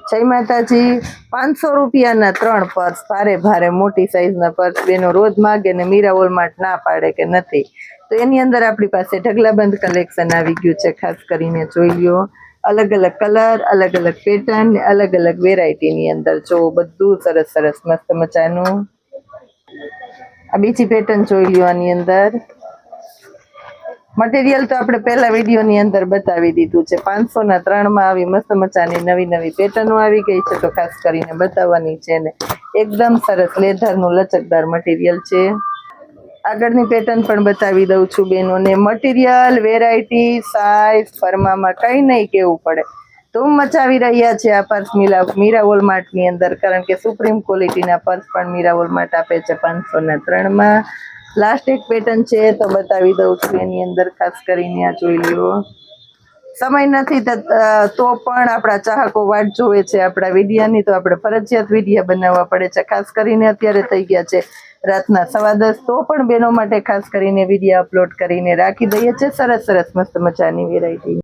જય માતાજી 500 રૂપિયાના 3 પર્સ ભારે ભારે મોટી સાઈઝના પર્સ બેનો રોજ માગે ને મીરા વોલમાર્ટ ના પાડે કે નથી તો એની અંદર આપણી પાસે ઢગલાબંધ કલેક્શન આવી ગયું છે ખાસ કરીને જોઈ લ્યો અલગ અલગ કલર અલગ અલગ પેટર્ન ને અલગ અલગ વેરાયટીની અંદર જો બધું સરસ સરસ મસ્ત મજાનું આ બીજી પેટર્ન જોઈ લ્યો આની અંદર મટીરિયલ તો આપણે પહેલા વિડીયોની અંદર બતાવી દીધું છે 500ના 3માં આવી મસ્ત મજાની નવી નવી પેટર્નો આવી ગઈ છે તો ખાસ કરીને બતાવવાની છે ને એકદમ સરસ લેધરનું લચકદાર મટીરિયલ છે આગળની પેટર્ન પણ બતાવી દઉં છું બેનોને મટીરિયલ વેરાયટી સાઈઝ ફરમામાં કંઈ નહીં કેવું પડે ધૂમ મચાવી રહ્યા છે આ પર્સ મીરા વોલમાર્ટની અંદર કારણ કે સુપ્રીમ ક્વોલિટીના પર્સ પણ મીરા વોલમાર્ટ આપે છે 500ના 3માં લાસ્ટ એક પેટર્ન છે તો બતાવી દઉં છું એની અંદર ખાસ કરીને આ જોઈ લ્યો સમય નથી તો પણ આપણા ચાહકો વાટ જોવે છે આપણા વિડીયાની તો આપણે ફરજિયાત વિડીયા બનાવવા પડે છે ખાસ કરીને અત્યારે થઈ ગયા છે રાતના 10:15 તો પણ બહેનો માટે ખાસ કરીને વિડીયા અપલોડ કરીને રાખી દઈએ છીએ સરસ સરસ મસ્ત મજાની વેરાયટી